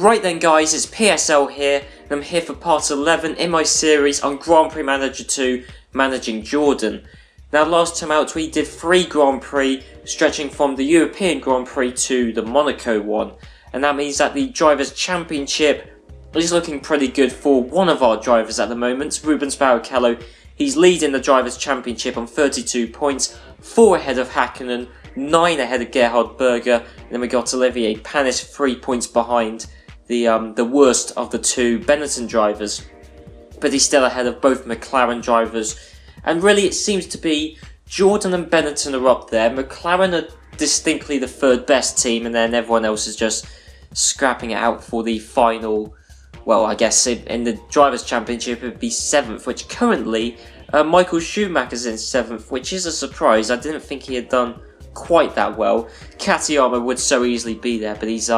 Right then guys, it's PSL here, and I'm here for part 11 in my series on Grand Prix Manager 2, Managing Jordan. Now last time out we did 3 Grand Prix, stretching from the European Grand Prix to the Monaco one. And that means that the Drivers' Championship is looking pretty good for one of our drivers at the moment, Rubens Barrichello. He's leading the Drivers' Championship on 32 points, 4 ahead of Hakkinen, 9 ahead of Gerhard Berger, and then we got Olivier Panis 3 points behind the worst of the 2 Benetton drivers. But he's still ahead of both McLaren drivers, and really it seems to be Jordan and Benetton are up there. McLaren are distinctly the 3rd best team, and then everyone else is just scrapping it out for the final. Well, I guess in the Drivers' Championship it would be 7th, which currently Michael Schumacher's in 7th, which is a surprise. I didn't think he had done quite that well. Katayama would so easily be there, but he's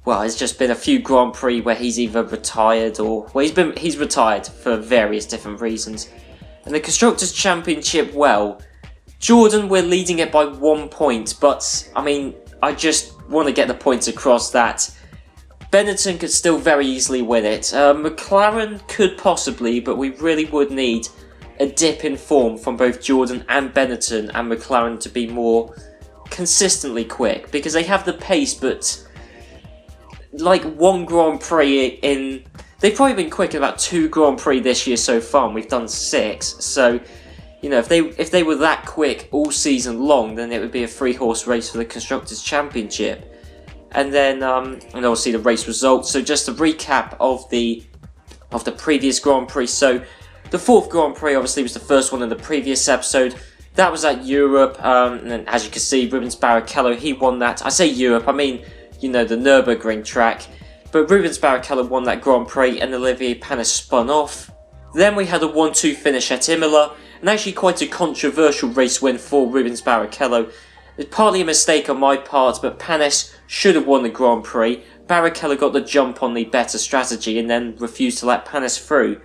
well, it's just been a few Grand Prix where he's either retired or he's retired for various different reasons. And the Constructors' Championship, well, Jordan, we're leading it by 1 point, but I mean, I just want to get the points across that Benetton could still very easily win it. McLaren could possibly, but we really would need a dip in form from both Jordan and Benetton and McLaren to be more consistently quick, because they have the pace, but like 1 Grand Prix in... They've probably been quick in about 2 Grand Prix this year so far, and we've done 6, so, you know, if they were that quick all season long, then it would be a 3-horse race for the Constructors' Championship. And then, and obviously the race results. So just a recap of the previous Grand Prix. So the 4th Grand Prix obviously was the first one in the previous episode. That was at Europe, and then, as you can see, Rubens Barrichello, he won that. I say Europe, I mean, you know, the Nürburgring track. But Rubens Barrichello won that Grand Prix, and Olivier Panis spun off. Then we had a 1-2 finish at Imola, and actually quite a controversial race win for Rubens Barrichello. It's partly a mistake on my part, but Panis should have won the Grand Prix. Barrichello got the jump on the better strategy and then refused to let Panis through.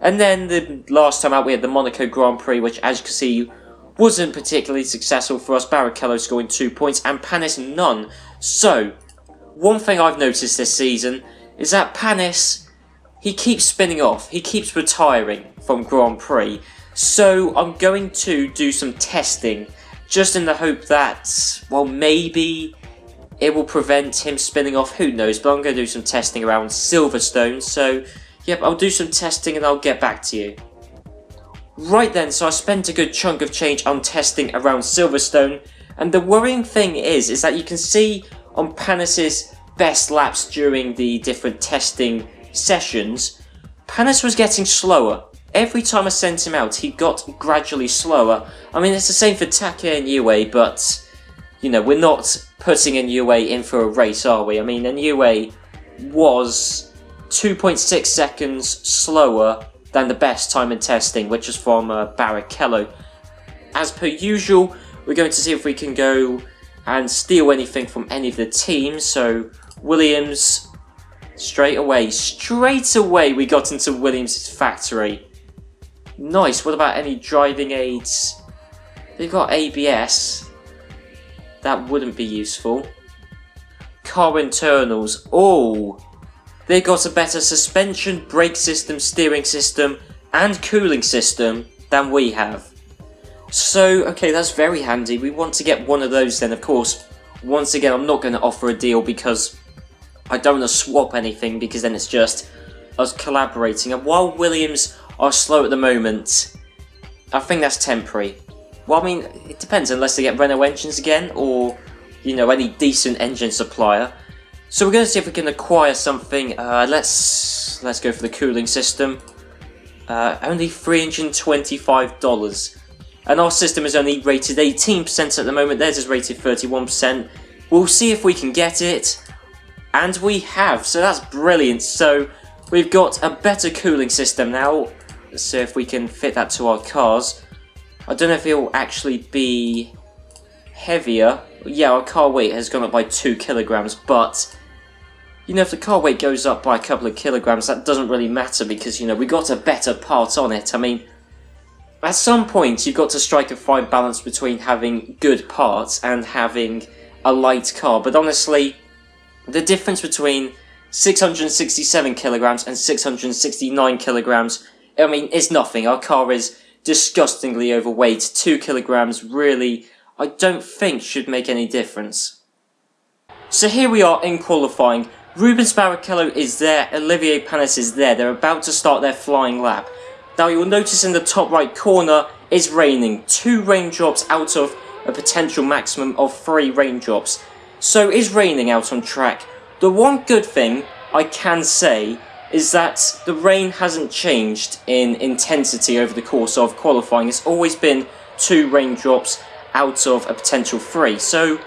And then the last time out we had the Monaco Grand Prix, which, as you can see, wasn't particularly successful for us. Barrichello scoring 2 points and Panis none. So, one thing I've noticed this season is that Panis, he keeps spinning off. He keeps retiring from Grand Prix. So I'm going to do some testing, just in the hope that, well, maybe it will prevent him spinning off, who knows, but I'm going to do some testing around Silverstone, so, yep, I'll do some testing and I'll get back to you. Right then, so I spent a good chunk of change on testing around Silverstone, and the worrying thing is that you can see on Panis's best laps during the different testing sessions, Panis was getting slower. Every time I sent him out, he got gradually slower. I mean, it's the same for Take and Yue, but, you know, we're not putting Yue in for a race, are we? I mean, Yue was 2.6 seconds slower than the best time in testing, which was from Barrichello. As per usual, we're going to see if we can go and steal anything from any of the teams. So, Williams, straight away we got into Williams' factory. Nice, what about any driving aids? They've got ABS. That wouldn't be useful. Car internals. Oh! They got a better suspension, brake system, steering system, and cooling system than we have. So, okay, that's very handy. We want to get one of those then, of course. Once again, I'm not going to offer a deal because I don't want to swap anything, because then it's just us collaborating. And while Williams are slow at the moment, I think that's temporary. Well, I mean, it depends, unless they get Renault engines again, or, you know, any decent engine supplier. So we're going to see if we can acquire something. Let's go for the cooling system. Only $325. And our system is only rated 18% at the moment. Theirs is rated 31%. We'll see if we can get it. And we have, so that's brilliant. So we've got a better cooling system now. Let's see if we can fit that to our cars. I don't know if it will actually be heavier. Yeah, our car weight has gone up by 2 kilograms, but, you know, if the car weight goes up by a couple of kilograms, that doesn't really matter because, you know, we got a better part on it. I mean, at some point, you've got to strike a fine balance between having good parts and having a light car, but honestly, The difference between 667 kilograms and 669 kilograms, I mean, it's nothing. Our car is disgustingly overweight. 2 kilograms really, I don't think, should make any difference. So here we are in qualifying. Rubens Barrichello is there, Olivier Panis is there. They're about to start their flying lap. Now you'll notice in the top right corner it's raining. 2 raindrops out of a potential maximum of 3 raindrops. So it's raining out on track. The one good thing I can say is that the rain hasn't changed in intensity over the course of qualifying. It's always been 2 raindrops out of a potential 3. So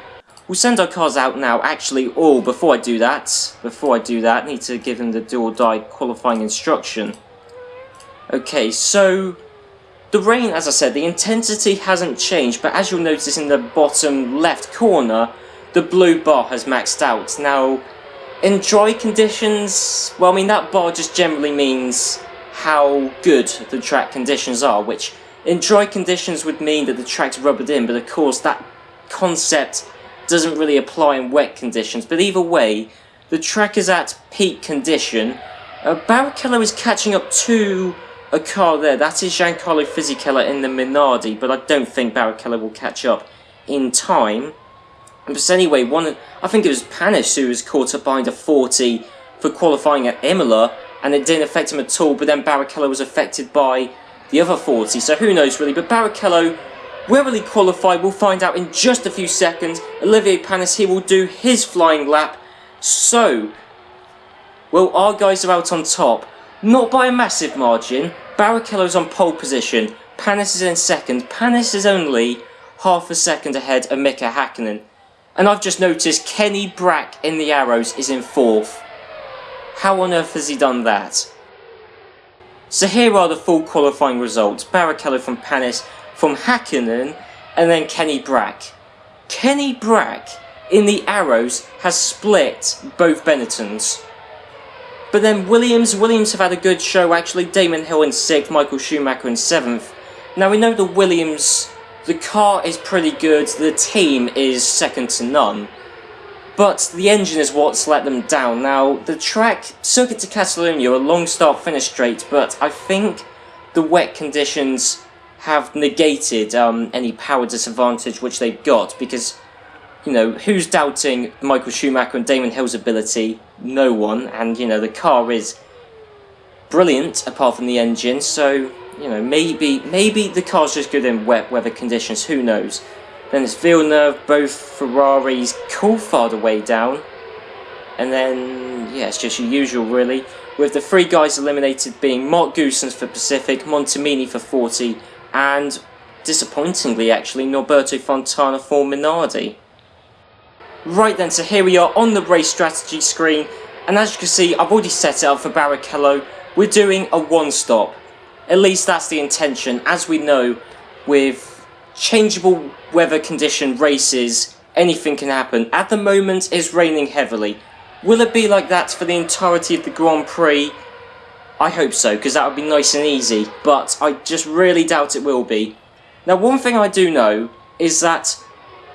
we'll send our cars out now. Actually, before I do that, I need to give them the do or die qualifying instruction. Okay, so the rain, as I said, the intensity hasn't changed, but as you'll notice in the bottom left corner, the blue bar has maxed out. Now, in dry conditions, well, I mean, that bar just generally means how good the track conditions are, which in dry conditions would mean that the track's rubbered in, but of course that concept doesn't really apply in wet conditions. But either way, the track is at peak condition. Barrichello is catching up to a car there. That is Giancarlo Fisichella in the Minardi, but I don't think Barrichello will catch up in time. But anyway, I think it was Panis who was caught up behind a 40 for qualifying at Imola, and it didn't affect him at all, but then Barrichello was affected by the other 40, so who knows really. But Barrichello, where will he qualify? We'll find out in just a few seconds. Olivier Panis, he will do his flying lap. So, well, our guys are out on top. Not by a massive margin. Barrichello's on pole position. Panis is in second. Panis is only half a second ahead of Mika Häkkinen. And I've just noticed Kenny Brack in the Arrows is in 4th. How on earth has he done that? So here are the full qualifying results. Barrichello from Panis, from Häkkinen, and then Kenny Brack. Kenny Brack in the Arrows has split both Benettons. But then Williams have had a good show actually. Damon Hill in 6th, Michael Schumacher in 7th. Now we know the Williams, the car is pretty good, the team is second to none. But the engine is what's let them down. Now the track, Circuit de Catalunya, a long start finish straight, but I think the wet conditions have negated any power disadvantage which they've got, because, you know, who's doubting Michael Schumacher and Damon Hill's ability? No one. And, you know, the car is brilliant apart from the engine, so, you know, maybe the car's just good in wet weather conditions, who knows. Then it's Villeneuve, both Ferraris, Coulthard away down. And then, yeah, it's just your usual really, with the 3 guys eliminated being Mark Goossens for Pacific, Montemini for 40, and, disappointingly actually, Norberto Fontana for Minardi. Right then, so here we are on the race strategy screen, and as you can see, I've already set it up for Barrichello. We're doing a 1-stop. At least that's the intention. As we know, with changeable weather condition races, anything can happen. At the moment, it's raining heavily. Will it be like that for the entirety of the Grand Prix? I hope so, because that would be nice and easy, but I just really doubt it will be. Now, one thing I do know is that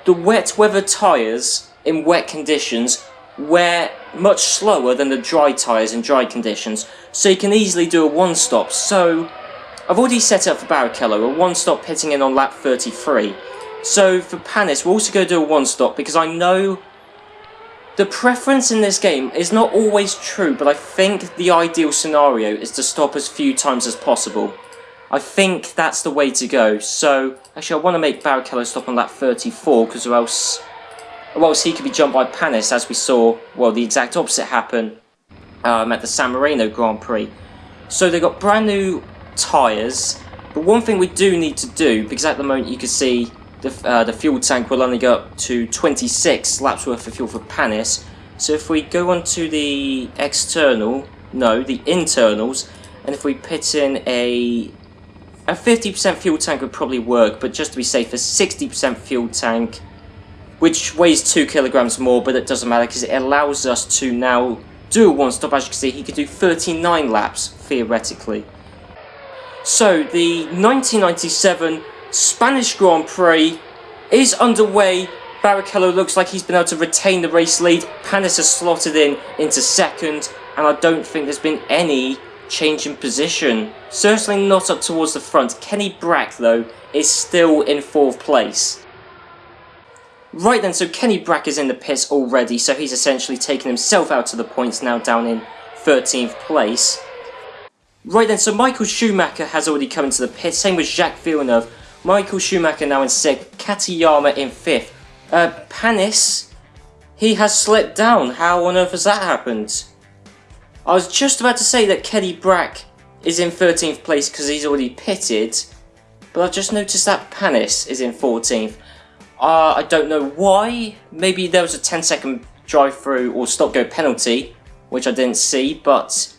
the wet weather tyres in wet conditions wear much slower than the dry tyres in dry conditions, so you can easily do a 1-stop. So I've already set up for Barrichello a 1-stop pitting in on lap 33. So for Panis, we're also going to do a 1-stop, because I know the preference in this game is not always true, but I think the ideal scenario is to stop as few times as possible. I think that's the way to go. So actually I want to make Barrichello stop on lap 34, because or else he could be jumped by Panis, as we saw, well, the exact opposite happen at the San Marino Grand Prix. So they've got brand new tyres, but one thing we do need to do, because at the moment you can see the fuel tank will only go up to 26 laps worth of fuel for Panis. So if we go on to the the internals, and if we put in a 50% fuel tank would probably work, but just to be safe, a 60% fuel tank, which weighs 2 kilograms more, but it doesn't matter because it allows us to now do a 1-stop. As you can see, he could do 39 laps, theoretically. So, the 1997 Spanish Grand Prix is underway. Barrichello looks like he's been able to retain the race lead. Panis has slotted into second, and I don't think there's been any change in position. Certainly not up towards the front. Kenny Brack, though, is still in 4th place. Right then, so Kenny Brack is in the pits already, so he's essentially taken himself out of the points, now down in 13th place. Right then, so Michael Schumacher has already come into the pits, same with Jacques Villeneuve. Michael Schumacher now in 6th, Katayama in 5th. Panis, he has slipped down. How on earth has that happened? I was just about to say that Kenny Brack is in 13th place because he's already pitted, but I've just noticed that Panis is in 14th. I don't know why. Maybe there was a 10-second drive-through or stop-go penalty, which I didn't see, but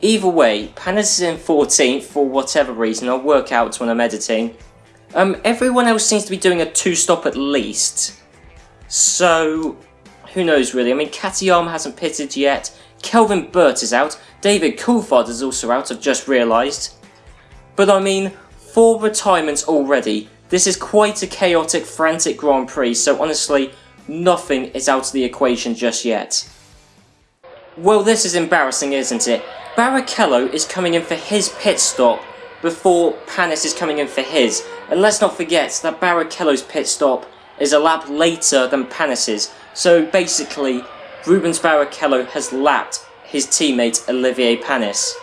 either way, Panis is in 14th for whatever reason. I'll work out when I'm editing. Everyone else seems to be doing a 2-stop at least, so who knows really. I mean, Katayama hasn't pitted yet, Kelvin Burt is out, David Coulthard is also out, I've just realised. But I mean, 4 retirements already. This is quite a chaotic, frantic Grand Prix, so honestly, nothing is out of the equation just yet. Well, this is embarrassing, isn't it? Barrichello is coming in for his pit stop before Panis is coming in for his. And let's not forget that Barrichello's pit stop is a lap later than Panis's. So basically, Rubens Barrichello has lapped his teammate Olivier Panis.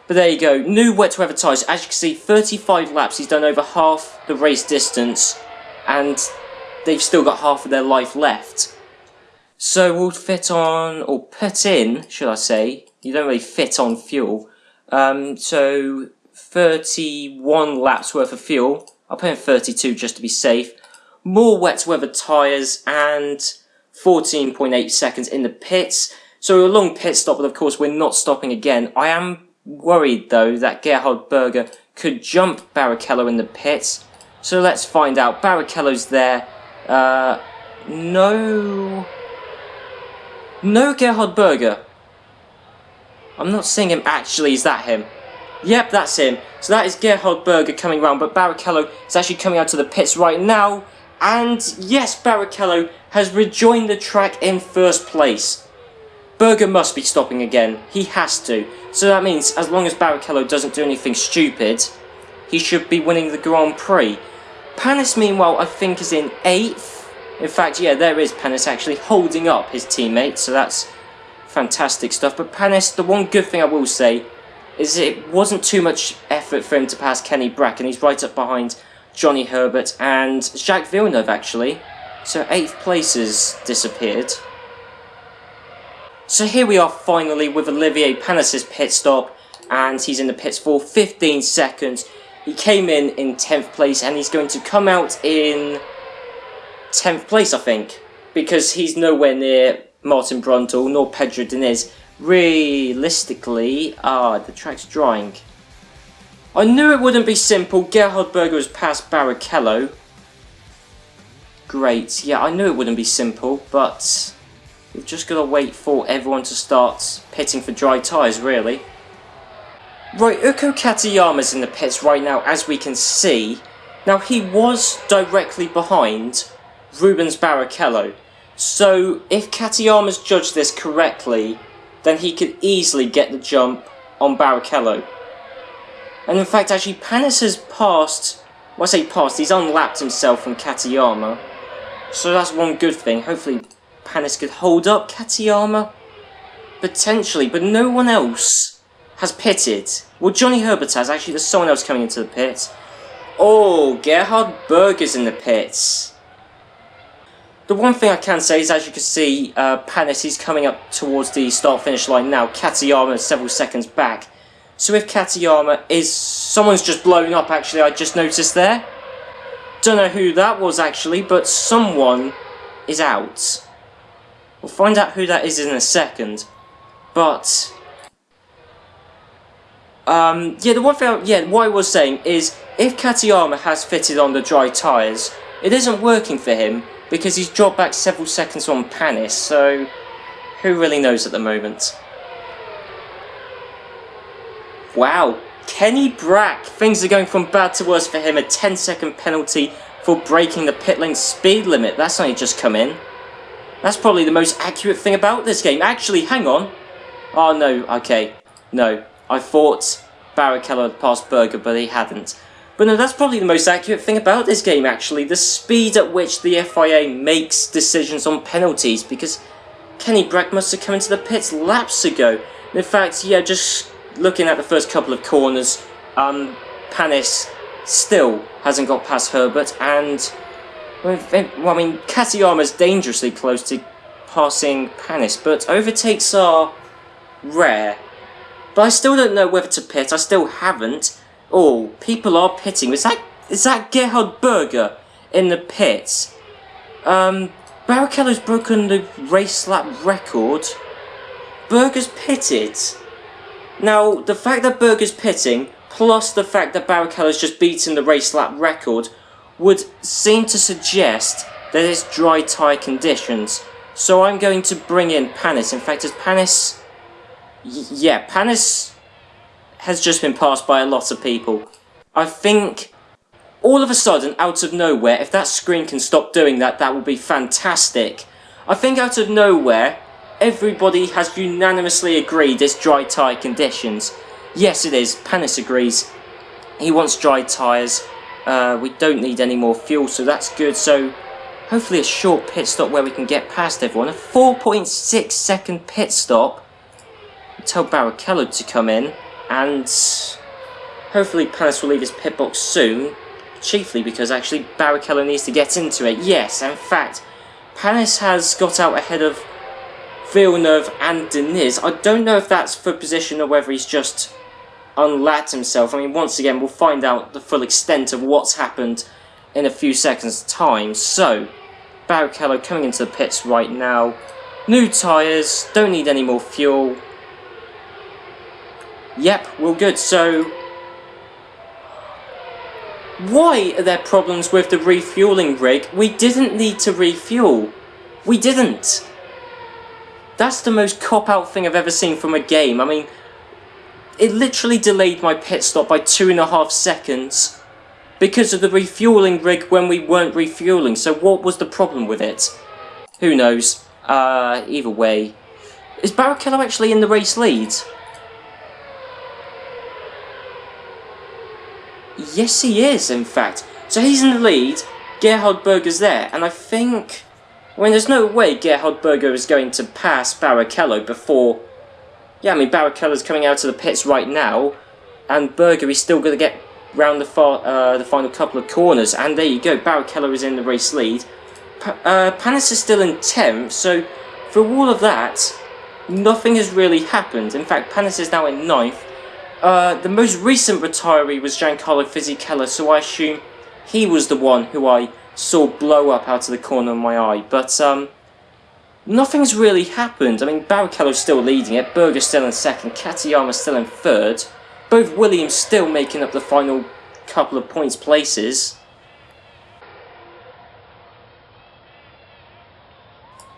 But there you go, new wet weather tyres. As you can see, 35 laps, he's done over half the race distance, and they've still got half of their life left. So we'll fit on, or put in, should I say, you don't really fit on fuel. So 31 laps worth of fuel. I'll put in 32 just to be safe. More wet weather tyres and 14.8 seconds in the pits. So a long pit stop, but of course we're not stopping again. I am worried though that Gerhard Berger could jump Barrichello in the pits. So let's find out. Barrichello's there. No Gerhard Berger. I'm not seeing him. Actually, is that him? Yep, that's him. So that is Gerhard Berger coming around, but Barrichello is actually coming out to the pits right now. And yes, Barrichello has rejoined the track in 1st place. Berger must be stopping again. He has to. So that means as long as Barrichello doesn't do anything stupid, he should be winning the Grand Prix. Panis, meanwhile, I think is in 8th. In fact, yeah, there is Panis actually holding up his teammate, so that's fantastic stuff. But Panis, the one good thing I will say is it wasn't too much effort for him to pass Kenny Brack, and he's right up behind Johnny Herbert and Jacques Villeneuve actually. So 8th place has disappeared. So here we are finally with Olivier Panis's pit stop, and he's in the pits for 15 seconds. He came in 10th place, and he's going to come out in 10th place, I think, because he's nowhere near Martin Brundle nor Pedro Diniz. Realistically, the track's drying. I knew it wouldn't be simple. Gerhard Berger has passed Barrichello. Great, yeah, I knew it wouldn't be simple, but we've just got to wait for everyone to start pitting for dry tyres, really. Right, Uko Katayama's in the pits right now, as we can see. Now, he was directly behind Rubens Barrichello. So, if Katayama's judged this correctly, then he could easily get the jump on Barrichello. And in fact, actually, Panis has passed, well, I say passed, he's unlapped himself from Katayama. So that's one good thing. Hopefully, Panis could hold up Katayama. Potentially, but no one else has pitted. Well, Johnny Herbert has. Actually, there's someone else coming into the pit. Oh, Gerhard Berger's in the pits. The one thing I can say is, as you can see, Panis is coming up towards the start-finish line now. Katayama is several seconds back. So if Katayama is... Someone's just blown up, actually, I just noticed there. Don't know who that was, actually, but someone is out. We'll find out who that is in a second. But... yeah, the one thing... what I was saying is, if Katayama has fitted on the dry tyres, it isn't working for him, because he's dropped back several seconds on Panis, so who really knows at the moment. Wow, Kenny Brack, things are going from bad to worse for him. A 10-second penalty for breaking the pit lane speed limit. That's only just come in. That's probably the most accurate thing about this game. Actually, hang on. Oh, no, okay. No, I thought Barrichello had passed Berger, but he hadn't. But no, that's probably the most accurate thing about this game, actually. The speed at which the FIA makes decisions on penalties, because Kenny Brack must have come into the pits laps ago. In fact, yeah, just looking at the first couple of corners, Panis still hasn't got past Herbert, and well, I mean, Katayama's dangerously close to passing Panis, but overtakes are rare. But I still don't know whether to pit. I still haven't. Oh, people are pitting. Is that Gerhard Berger in the pits? Barrichello's broken the race lap record. Berger's pitted. Now, the fact that Berger's pitting, plus the fact that Barrichello's just beaten the race lap record, would seem to suggest that it's dry tyre conditions. So I'm going to bring in Panis. In fact, as Panis... Yeah, Panis has just been passed by a lot of people. I think, all of a sudden, out of nowhere, if that screen can stop doing that, that would be fantastic. I think out of nowhere, everybody has unanimously agreed it's dry tyre conditions. Yes, it is. Panis agrees. He wants dry tyres. We don't need any more fuel, so that's good. So, hopefully a short pit stop where we can get past everyone. A 4.6 second pit stop. Tell Barrichello to come in, and hopefully Panis will leave his pit box soon. Chiefly because actually Barrichello needs to get into it. Yes, in fact, Panis has got out ahead of Villeneuve and Deniz. I don't know if that's for position or whether he's just unlapped himself. I mean, once again, we'll find out the full extent of what's happened in a few seconds' time. So, Barrichello coming into the pits right now. New tyres, don't need any more fuel. Yep, we're good. So, why are there problems with the refueling rig? We didn't need to refuel. We didn't. That's the most cop-out thing I've ever seen from a game. I mean, it literally delayed my pit stop by 2.5 seconds because of the refueling rig when we weren't refueling. So what was the problem with it? Who knows? Either way. Is Barrichello actually in the race lead? Yes, he is, in fact. So he's in the lead, Gerhard Berger's there, and I think... I mean, there's no way Gerhard Berger is going to pass Barrichello before... Yeah, I mean, Barrichello's coming out of the pits right now, and Berger is still going to get round the final couple of corners, and there you go, Barrichello is in the race lead. Panis is still in 10th, so for all of that, nothing has really happened. In fact, Panis is now in 9th. The most recent retiree was Giancarlo Fisichella, so I assume he was the one who I saw blow up out of the corner of my eye. But, nothing's really happened. I mean, Barrichello's still leading it, Berger's still in 2nd, Katayama's still in 3rd. Both Williams still making up the final couple of points places.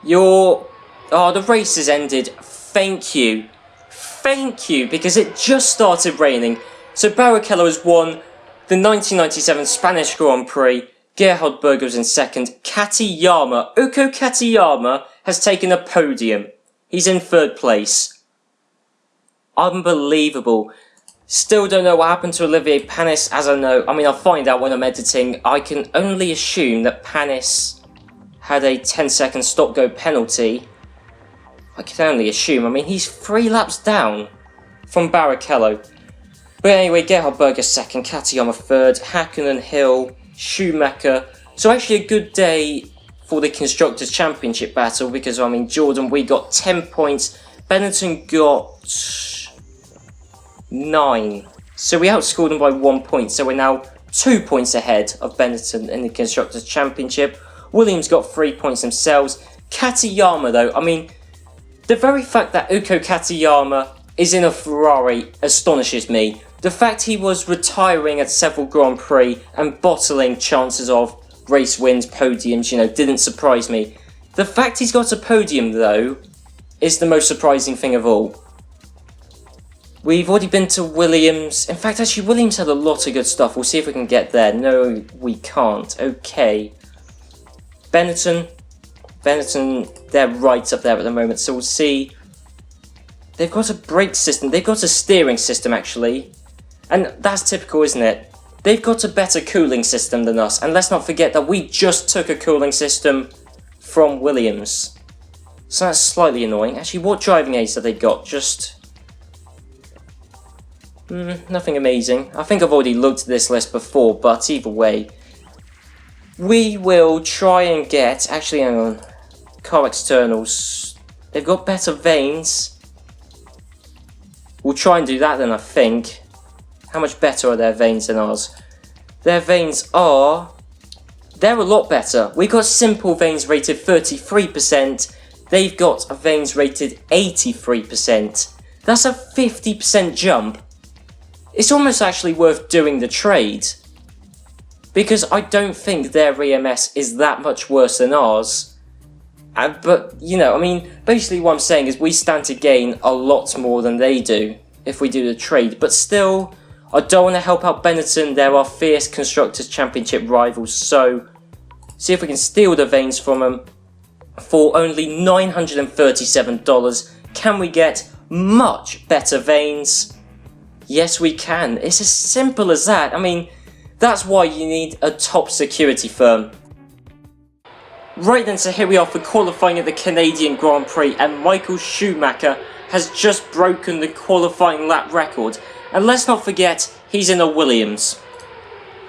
Oh, the race has ended. Thank you. Thank you, because it just started raining. So Barrichello has won the 1997 Spanish Grand Prix. Gerhard Berger was in 2nd. Uko Katayama has taken a podium. He's in 3rd place. Unbelievable. Still don't know what happened to Olivier Panis, as I know. I mean, I'll find out when I'm editing. I can only assume that Panis had a 10-second stop-go penalty. I can only assume. I mean, he's 3 laps down from Barrichello. But anyway, Gerhard Berger 2nd, Katayama 3rd, Hakkinen, Hill, Schumacher. So actually a good day for the Constructors' Championship battle because, I mean, Jordan, we got 10 points. Benetton got 9. So we outscored them by 1 point. So we're now 2 points ahead of Benetton in the Constructors' Championship. Williams got 3 points themselves. Katayama, though, I mean... The very fact that Uko Katayama is in a Ferrari astonishes me. The fact he was retiring at several Grand Prix and bottling chances of race wins, podiums, didn't surprise me. The fact he's got a podium, though, is the most surprising thing of all. We've already been to Williams. In fact, actually, Williams had a lot of good stuff. We'll see if we can get there. No, we can't. Okay. Benetton, they're right up there at the moment, so we'll see. They've got a brake system. They've got a steering system, actually. And that's typical, isn't it? They've got a better cooling system than us. And let's not forget that we just took a cooling system from Williams. So that's slightly annoying. Actually, what driving aids have they got? Just... nothing amazing. I think I've already looked at this list before, but either way, we will try and get... Actually, hang on. Car externals. They've got better vanes. We'll try and do that then, I think. How much better are their vanes than ours? Their vanes are... They're a lot better. We've got simple vanes rated 33%. They've got a vanes rated 83%. That's a 50% jump. It's almost actually worth doing the trade, because I don't think their EMS is that much worse than ours. But, you know, I mean, basically what I'm saying is we stand to gain a lot more than they do if we do the trade. But still, I don't want to help out Benetton. They're our fierce Constructors' Championship rivals, so see if we can steal the vanes from them for only $937. Can we get much better vanes? Yes, we can. It's as simple as that. I mean, that's why you need a top security firm. Right then, so here we are for qualifying at the Canadian Grand Prix, and Michael Schumacher has just broken the qualifying lap record. And let's not forget, he's in a Williams.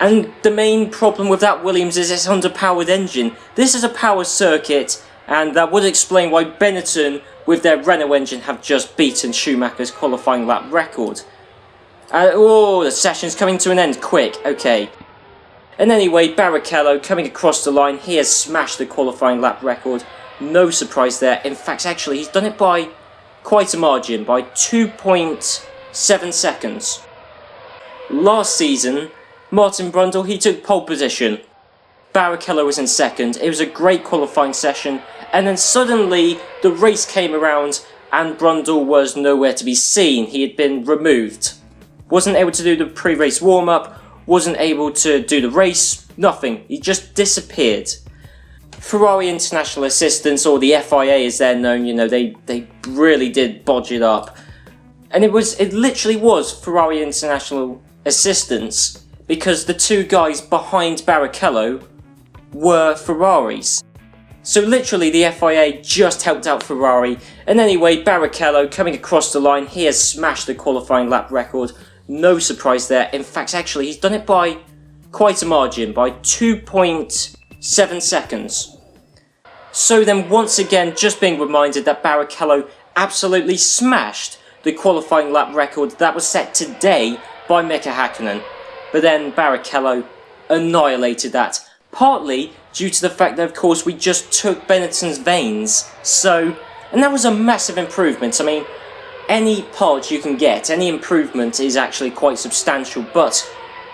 And the main problem with that Williams is its underpowered engine. This is a power circuit, and that would explain why Benetton, with their Renault engine, have just beaten Schumacher's qualifying lap record. Oh, the session's coming to an end quick. Okay. And anyway, Barrichello coming across the line. He has smashed the qualifying lap record. No surprise there. In fact, actually, he's done it by quite a margin, by 2.7 seconds. Last season, Martin Brundle, he took pole position. Barrichello was in second. It was a great qualifying session. And then suddenly, the race came around and Brundle was nowhere to be seen. He had been removed. Wasn't able to do the pre-race warm-up, wasn't able to do the race, nothing. He just disappeared. Ferrari International Assistance, or the FIA as they're known, you know, they really did bodge it up. And it literally was Ferrari International Assistance, because the two guys behind Barrichello were Ferraris. So literally the FIA just helped out Ferrari. And anyway, Barrichello coming across the line, he has smashed the qualifying lap record. No surprise there. In fact, actually, he's done it by quite a margin, by 2.7 seconds. So then, once again, just being reminded that Barrichello absolutely smashed the qualifying lap record that was set today by Mika Hakkinen. But then Barrichello annihilated that, partly due to the fact that, of course, we just took Benetton's vanes. So, and that was a massive improvement. I mean, any part you can get, any improvement is actually quite substantial, but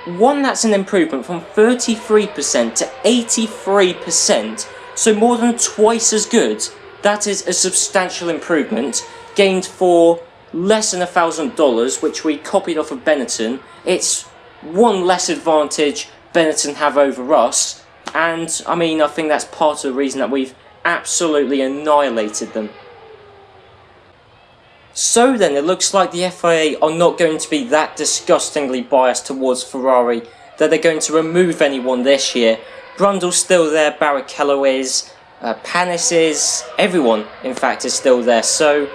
one that's an improvement from 33% to 83%, so more than twice as good, that is a substantial improvement, gained for less than $1,000, which we copied off of Benetton. It's one less advantage Benetton have over us, and I mean, I think that's part of the reason that we've absolutely annihilated them. So then, it looks like the FIA are not going to be that disgustingly biased towards Ferrari, that they're going to remove anyone this year. Brundle's still there, Barrichello is, Panis is, everyone in fact is still there, so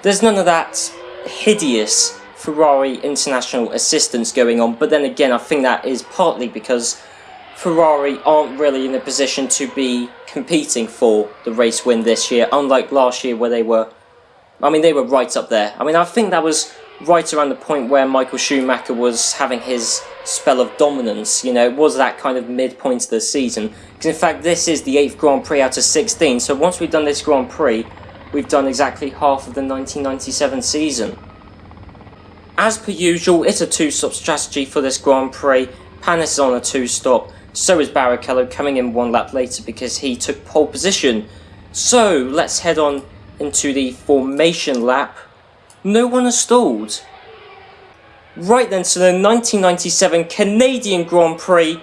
there's none of that hideous Ferrari International Assistance going on. But then again, I think that is partly because Ferrari aren't really in a position to be competing for the race win this year, unlike last year where they were right up there. I mean, I think that was right around the point where Michael Schumacher was having his spell of dominance. You know, it was that kind of midpoint of the season. Because in fact, this is the 8th Grand Prix out of 16. So once we've done this Grand Prix, we've done exactly half of the 1997 season. As per usual, it's a 2-stop strategy for this Grand Prix. Panis is on a 2-stop. So is Barrichello, coming in 1 lap later because he took pole position. So let's head on into the formation lap. No one has stalled. Right then, so the 1997 Canadian Grand Prix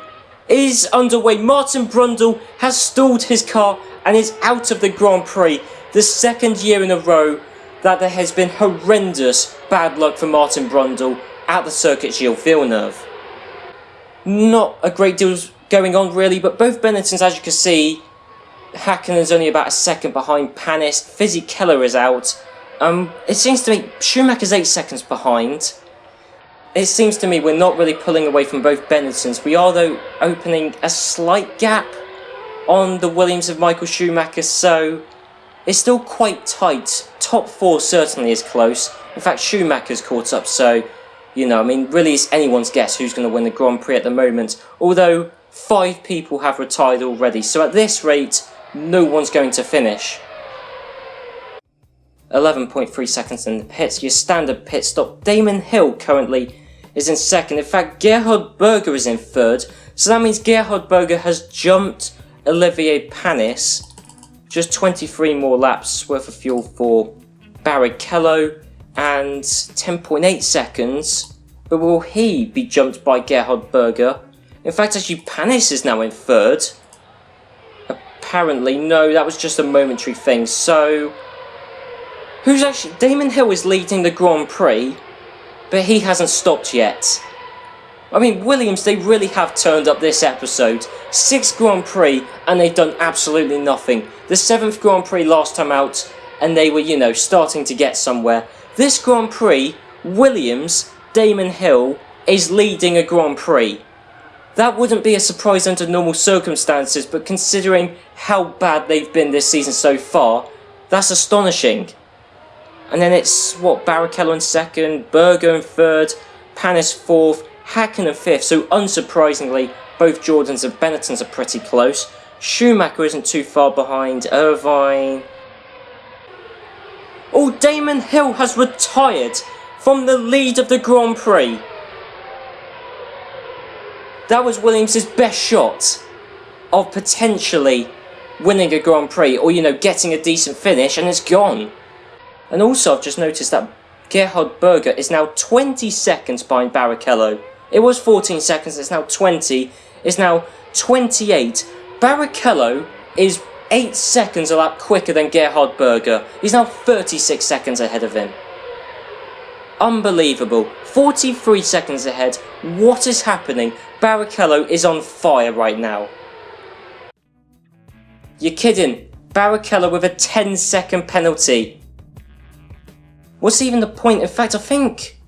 is underway. Martin Brundle has stalled his car and is out of the Grand Prix. The second year in a row that there has been horrendous bad luck for Martin Brundle at the circuit Gilles Villeneuve. Not a great deal going on really, but both Benettons, as you can see, Häkkönen's only about a second behind Panis. Fisichella is out. It seems to me Schumacher's 8 seconds behind. It seems to me we're not really pulling away from both Benettons. We are, though, opening a slight gap on the Williams of Michael Schumacher, so it's still quite tight. Top 4 certainly is close. In fact, Schumacher's caught up, so, you know, I mean, really it's anyone's guess who's going to win the Grand Prix at the moment. Although 5 people have retired already, so at this rate, no one's going to finish. 11.3 seconds in the pits, your standard pit stop. Damon Hill currently is in second. In fact, Gerhard Berger is in third, so that means Gerhard Berger has jumped Olivier Panis. Just 23 more laps worth of fuel for Barrichello and 10.8 seconds. But will he be jumped by Gerhard Berger? In fact, actually, Panis is now in third. Apparently, no, that was just a momentary thing. So, who's actually... Damon Hill is leading the Grand Prix, but he hasn't stopped yet. I mean, Williams, they really have turned up this episode. 6th Grand Prix, and they've done absolutely nothing. The 7th Grand Prix last time out, and they were, you know, starting to get somewhere. This Grand Prix, Williams, Damon Hill, is leading a Grand Prix. That wouldn't be a surprise under normal circumstances, but considering how bad they've been this season so far, that's astonishing. And then it's, what, Barrichello in second, Berger in third, Panis fourth, Häkkinen fifth, so unsurprisingly, both Jordans and Benettons are pretty close. Schumacher isn't too far behind, Irvine... Oh, Damon Hill has retired from the lead of the Grand Prix. That was Williams' best shot of potentially winning a Grand Prix, or, you know, getting a decent finish, and it's gone. And also, I've just noticed that Gerhard Berger is now 20 seconds behind Barrichello. It was 14 seconds, it's now 20, it's now 28. Barrichello is 8 seconds a lap quicker than Gerhard Berger. He's now 36 seconds ahead of him. Unbelievable. 43 seconds ahead. What is happening? Barrichello is on fire right now. You're kidding. Barrichello with a 10-second penalty. What's even the point? In fact, I think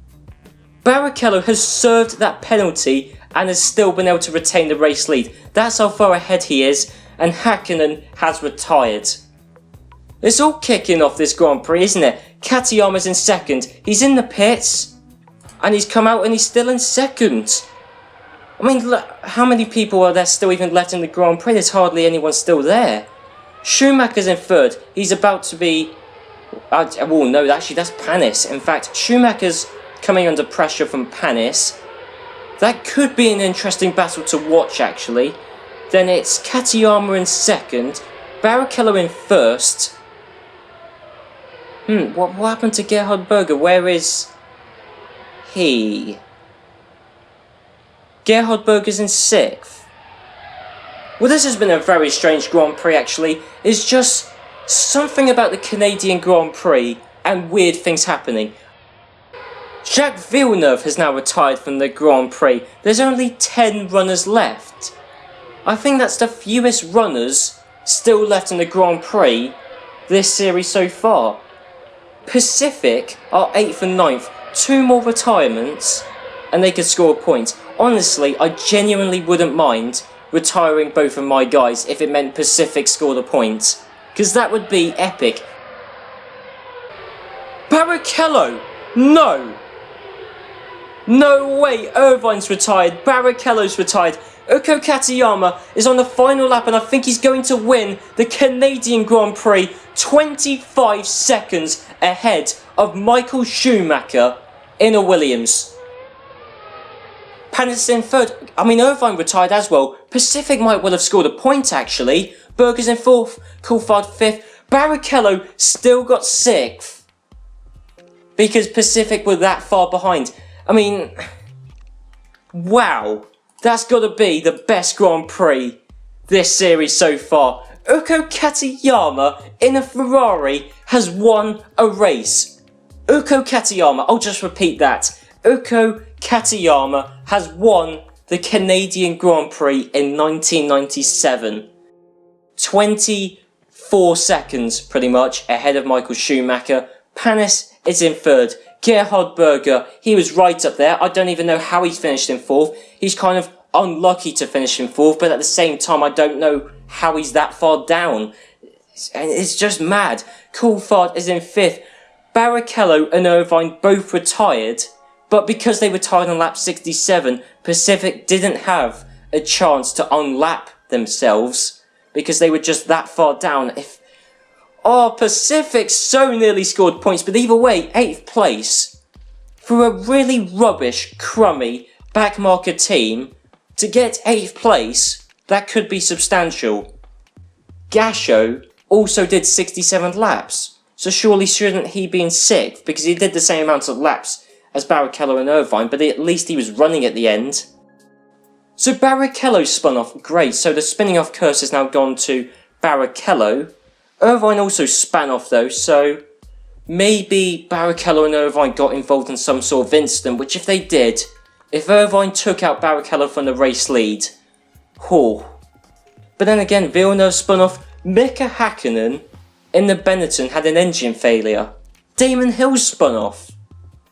Barrichello has served that penalty and has still been able to retain the race lead. That's how far ahead he is, and Häkkinen has retired. It's all kicking off this Grand Prix, isn't it? Katayama's in second. He's in the pits, and he's come out and he's still in second. I mean, look, how many people are there still even left in the Grand Prix? There's hardly anyone still there. Schumacher's in third. He's about to be... oh no, actually that's Panis. In fact, Schumacher's coming under pressure from Panis. That could be an interesting battle to watch, actually. Then it's Katayama in second, Barrichello in first. What happened to Gerhard Berger? Where is he? Gerhard Berger's in sixth. Well, this has been a very strange Grand Prix, actually. It's just something about the Canadian Grand Prix and weird things happening. Jacques Villeneuve has now retired from the Grand Prix. There's only 10 runners left. I think that's the fewest runners still left in the Grand Prix this series so far. Pacific are 8th and 9th. 2 more retirements and they could score a point. Honestly, I genuinely wouldn't mind retiring both of my guys if it meant Pacific scored a point. Because that would be epic. Barrichello! No! No way! Irvine's retired. Barrichello's retired. Uko Katayama is on the final lap and I think he's going to win the Canadian Grand Prix 25 seconds ahead of Michael Schumacher in a Williams. Panis in third. I mean, Irvine retired as well. Pacific might well have scored a point actually. Berger's in fourth. Coulthard fifth. Barrichello still got sixth. Because Pacific were that far behind. I mean, wow, that's got to be the best Grand Prix this series so far. Uko Katayama in a Ferrari has won a race. Uko Katayama, I'll just repeat that. Uko Katayama has won the Canadian Grand Prix in 1997. 24 seconds, pretty much, ahead of Michael Schumacher. Panis is in third. Gerhard Berger, he was right up there. I don't even know how he's finished in fourth. He's kind of unlucky to finish in fourth, but at the same time, I don't know how he's that far down. And it's just mad. Coulthard is in fifth. Barrichello and Irvine both retired, but because they retired on lap 67, Pacific didn't have a chance to unlap themselves because they were just that far down. Pacific so nearly scored points, but either way, 8th place for a really rubbish, crummy backmarker team. To get 8th place, that could be substantial. Gasho also did 67 laps, so surely shouldn't he be in 6th, because he did the same amount of laps as Barrichello and Irvine, but at least he was running at the end. So Barrichello spun off, great, so the spinning off curse has now gone to Barrichello. Irvine also span off though, so maybe Barrichello and Irvine got involved in some sort of incident, which if they did, if Irvine took out Barrichello from the race lead, But then again, Villeneuve spun off. Mika Hakkinen in the Benetton had an engine failure. Damon Hill spun off.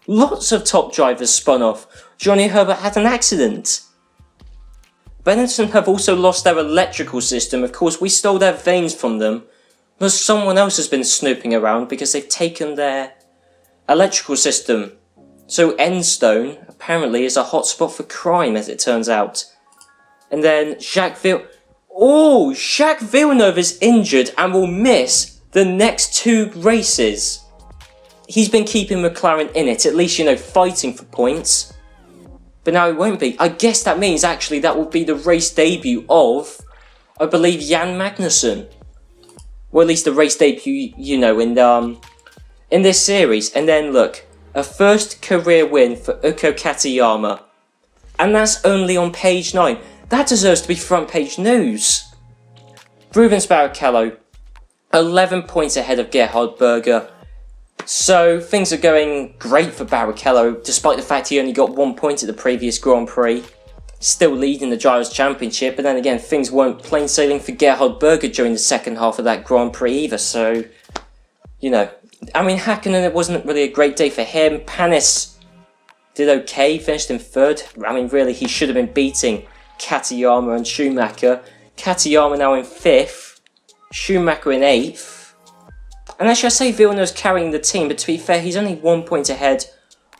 Lots of top drivers spun off. Johnny Herbert had an accident. Benetton have also lost their electrical system. Of course, we stole their vanes from them, but someone else has been snooping around because they've taken their electrical system. So Enstone apparently is a hotspot for crime, as it turns out. And then Jacques Villeneuve is injured and will miss the next 2 races. He's been keeping McLaren in it, at least, fighting for points. But now it won't be. I guess that means actually that will be the race debut of, I believe, Jan Magnussen. Well, at least the race debut, in this series. And then look, a first career win for Uko Katayama. And that's only on page 9. That deserves to be front page news. Rubens Barrichello, 11 points ahead of Gerhard Berger. So things are going great for Barrichello, despite the fact he only got 1 point at the previous Grand Prix. Still leading the Drivers' Championship, but then again, things weren't plain sailing for Gerhard Berger during the second half of that Grand Prix either, so, Hakkinen, it wasn't really a great day for him. Panis did okay, finished in third. Really, he should have been beating Katayama and Schumacher. Katayama now in 5th, Schumacher in 8th. And actually I say Villeneuve's carrying the team, but to be fair, he's only 1 point ahead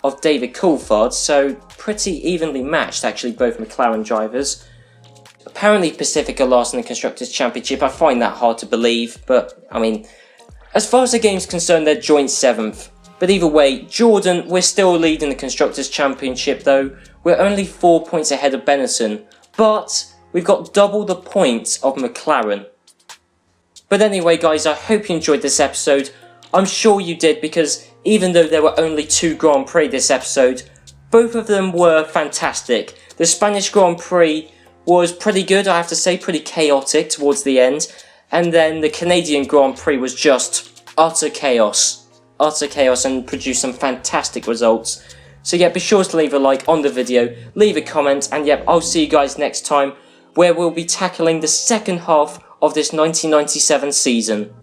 of David Coulthard, so pretty evenly matched actually, both McLaren drivers. Apparently Pacific are last in the Constructors' Championship. I find that hard to believe, but as far as the game's concerned, they're joint 7th. But either way, Jordan, we're still leading the Constructors' Championship though. We're only 4 points ahead of Benetton, but we've got double the points of McLaren. But anyway guys, I hope you enjoyed this episode. I'm sure you did, because even though there were only 2 Grand Prix this episode, both of them were fantastic. The Spanish Grand Prix was pretty good, I have to say, pretty chaotic towards the end. And then the Canadian Grand Prix was just utter chaos. And produced some fantastic results. So yeah, be sure to leave a like on the video, leave a comment, and yep, I'll see you guys next time, where we'll be tackling the second half of this 1997 season.